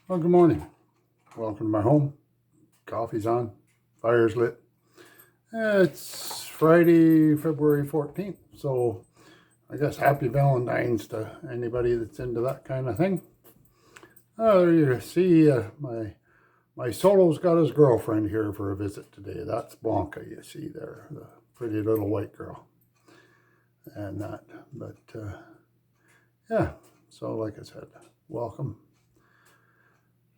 Well, good morning. Welcome to my home. Coffee's on, fire's lit. It's Friday, February 14th, so I guess happy Valentine's to anybody that's into that kind of thing. There you see my solo's got his girlfriend here for a visit today. That's Blanca, you see there, the pretty little white girl. And that, but yeah, so like I said, welcome.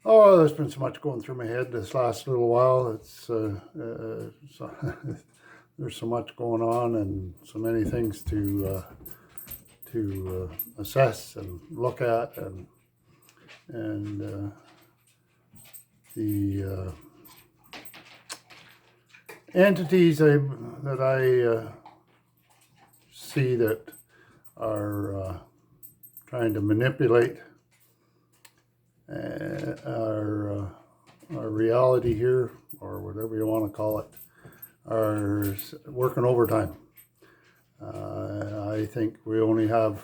Oh, there's been so much going through my head this last little while. It's so, there's so much going on and so many things to assess and look at, and the entities that I see that are trying to manipulate our reality here, or whatever you want to call it, are working overtime. I think we only have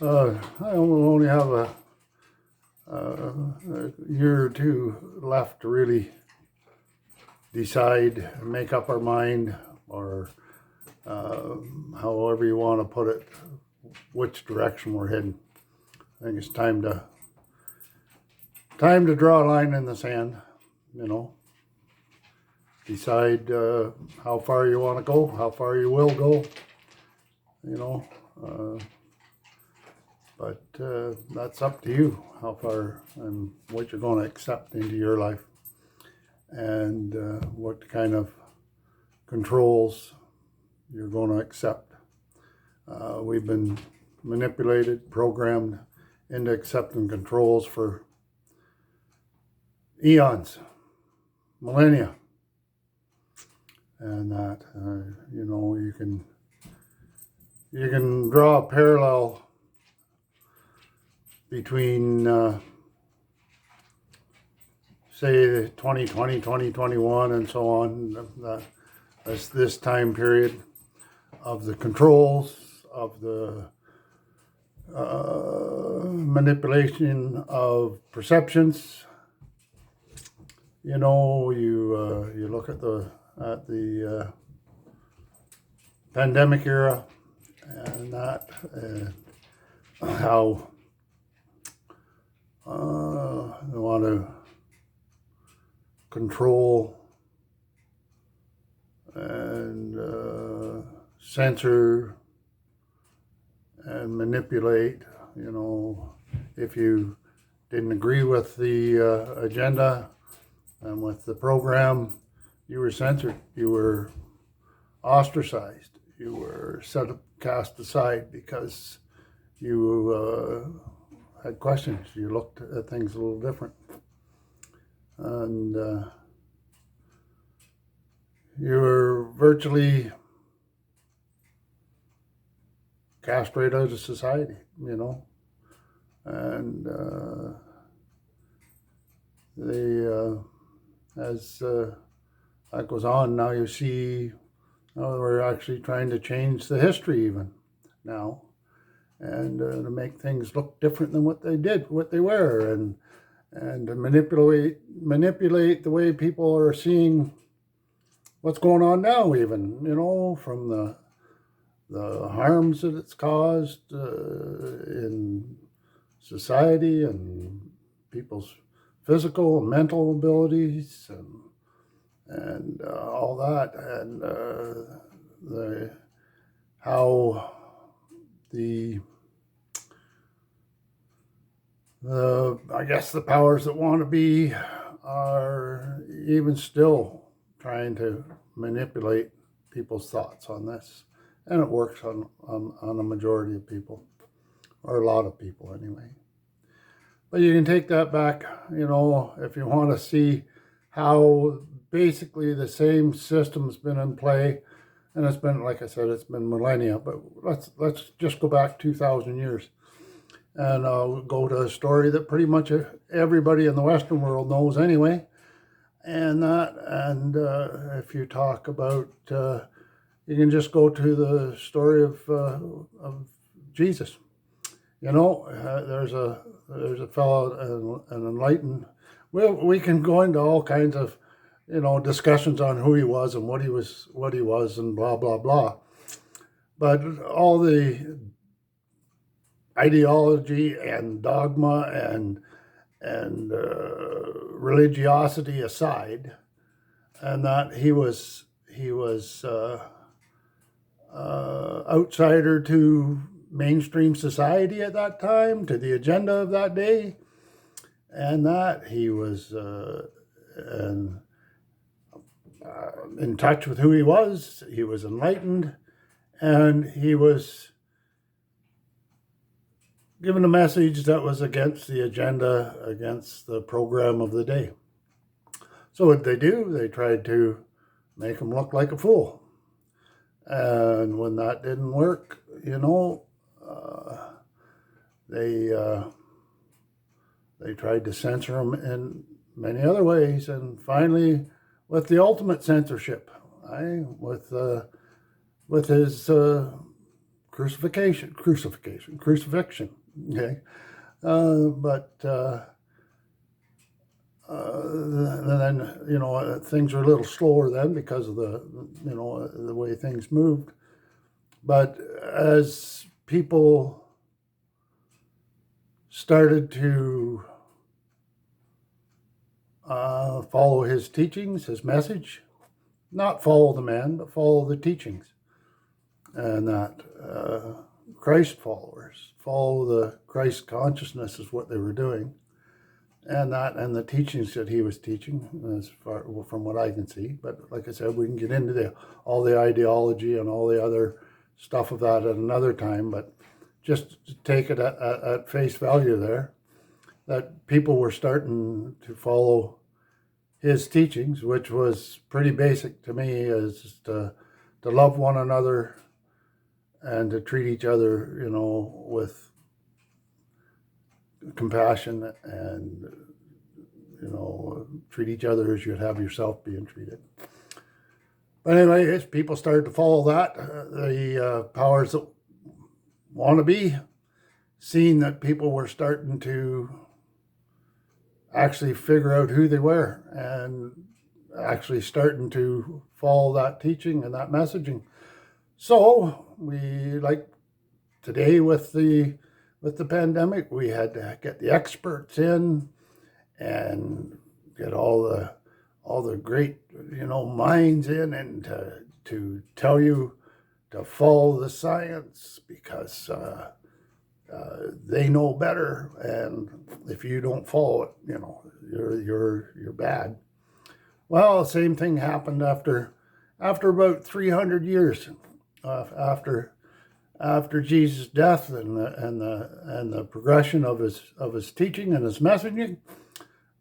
a year or two left to really decide and make up our mind, or however you want to put it, which direction we're heading. I think it's time to draw a line in the sand, decide how far you want to go, how far you will go, but that's up to you, how far and what you're going to accept into your life, and what kind of controls you're going to accept. We've been manipulated, programmed into accepting controls for eons, millennia, and that you can draw a parallel between say 2020, 2021, and so on. That's this time period of the controls, of the manipulation of perceptions. You look at the pandemic era, and that how they want to control and censor and manipulate. If you didn't agree with the agenda and with the program, you were censored, you were ostracized, you were cast aside because you had questions, you looked at things a little different, and you were virtually cast right out of society, and as that goes on, now you see we're actually trying to change the history even now, and to make things look different than what they were, and to manipulate the way people are seeing what's going on now, even from the harms that it's caused in society and people's physical and mental abilities, and all that, and how the I guess the powers that want to be are even still trying to manipulate people's thoughts on this, and it works on a majority of people, or a lot of people anyway. But you can take that back, if you want to see how basically the same system's been in play, and it's been, like I said, it's been millennia. But let's just go back 2,000 years, and go to a story that pretty much everybody in the Western world knows anyway. And if you talk about, you can just go to the story of Jesus. There's there's a fellow, an enlightened. We can go into all kinds of, discussions on who he was and what he was, and blah blah blah. But all the ideology and dogma and religiosity aside, and that he was outsider to mainstream society at that time, to the agenda of that day, and that he was in touch with who he was enlightened, and he was given a message that was against the agenda, against the program of the day. So what did they do? They tried to make him look like a fool. And when that didn't work, they tried to censor him in many other ways, and finally, with the ultimate censorship, with his crucifixion. Okay, then things were a little slower then because of the way things moved. But as people started to follow his teachings, his message, not follow the man, but follow the teachings, and that Christ followers follow the Christ consciousness is what they were doing, and the teachings that he was teaching, as far from what I can see. But like I said, we can get into all the ideology and all the other stuff of that at another time. But just to take it at face value there, that people were starting to follow his teachings, which was pretty basic to me, is to love one another and to treat each other, with compassion, and, treat each other as you'd have yourself being treated. But anyway, as people started to follow that, the powers that want to be, seeing that people were starting to actually figure out who they were and actually starting to follow that teaching and that messaging. So we, like today with the pandemic, we had to get the experts in and get all the great minds in, and to tell you to follow the science because they know better, and if you don't follow it, you're bad. Well, the same thing happened after about 300 years after Jesus' death and the progression of his teaching and his messaging.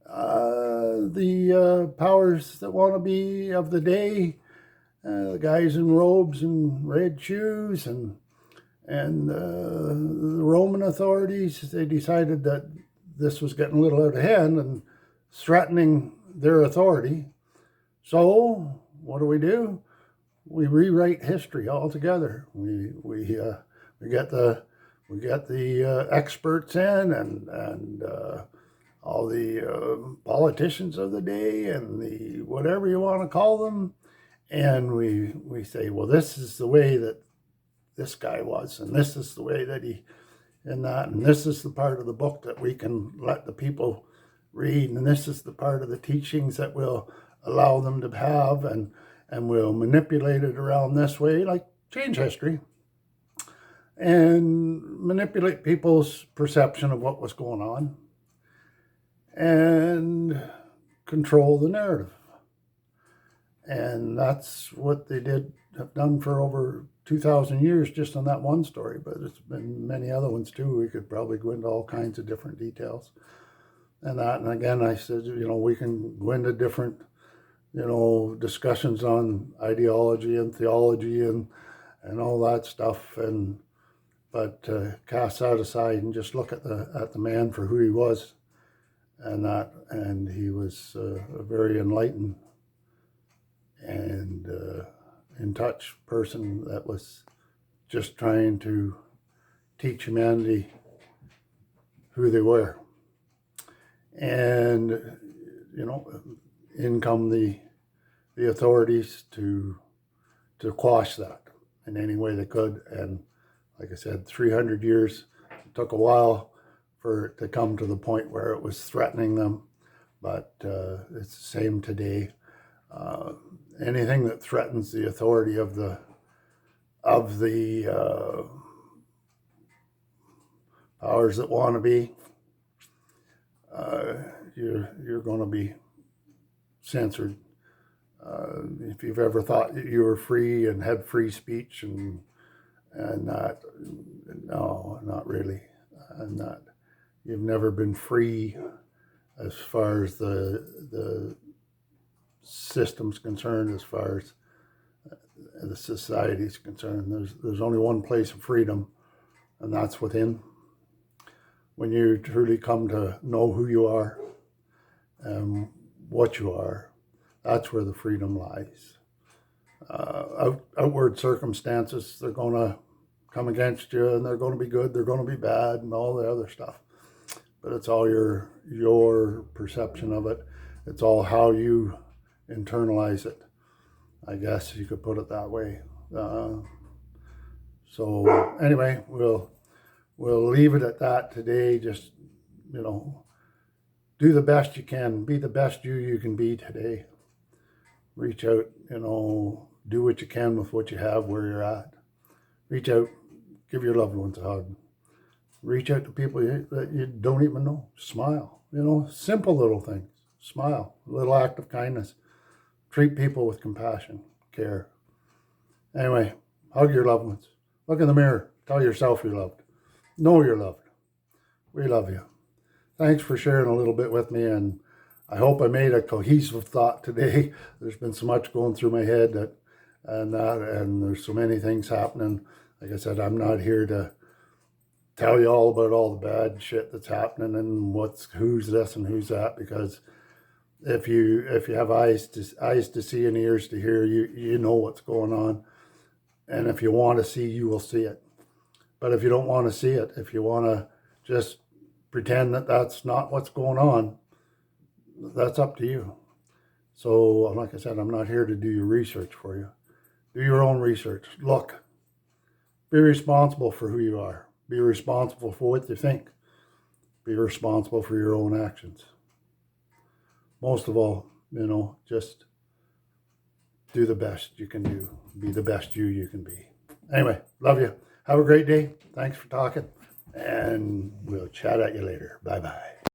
The powers that want to be of the day, the guys in robes and red shoes, and the Roman authorities, they decided that this was getting a little out of hand and threatening their authority. So what do? We rewrite history altogether. We get the experts in, and all the politicians of the day, and the whatever you want to call them, and we say, well, this is the way that this guy was, and this is the way that he, and this is the part of the book that we can let the people read, and this is the part of the teachings that we'll allow them to have, and we'll manipulate it around this way, like change history, and manipulate people's perception of what was going on, and control the narrative. And that's what they have done for over 2,000 years, just on that one story. But it's been many other ones too. We could probably go into all kinds of different details. And again, I said, we can go into different, discussions on ideology and theology and all that stuff. But cast that aside and just look at the man for who he was, and he was a very enlightened and in touch person that was just trying to teach humanity who they were. And, in come the authorities to quash that in any way they could. And like I said, 300 years, it took a while for it to come to the point where it was threatening them. But it's the same today. Anything that threatens the authority of the powers that want to be, you're going to be censored. If you've ever thought that you were free and had free speech and that, no, not really, and that you've never been free as far as the system's concerned, as far as the society's concerned. There's only one place of freedom, and that's within. When you truly come to know who you are and what you are, that's where the freedom lies. Outward circumstances, they're going to come against you, and they're going to be good, they're going to be bad, and all the other stuff. But it's all your perception of it. It's all how you internalize it, I guess you could put it that way. So anyway, we'll leave it at that today. Just, do the best you can. Be the best you can be today. Reach out, do what you can with what you have where you're at. Reach out, give your loved ones a hug. Reach out to people that you don't even know. Smile, simple little things. Smile, a little act of kindness. Treat people with compassion, care. Anyway, hug your loved ones. Look in the mirror. Tell yourself you're loved. Know you're loved. We love you. Thanks for sharing a little bit with me, and I hope I made a cohesive thought today. There's been so much going through my head and there's so many things happening. Like I said, I'm not here to tell you all about all the bad shit that's happening and who's this and who's that, because if you have eyes to see and ears to hear, you know what's going on. And if you want to see, you will see it. But if you don't want to see it, if you want to just pretend that that's not what's going on, that's up to you. So like I said, I'm not here to do your research for you. Do your own research. Look. Be responsible for who you are. Be responsible for what you think. Be responsible for your own actions. Most of all, just do the best you can do. Be the best you can be. Anyway, love you. Have a great day. Thanks for talking. And we'll chat at you later. Bye-bye.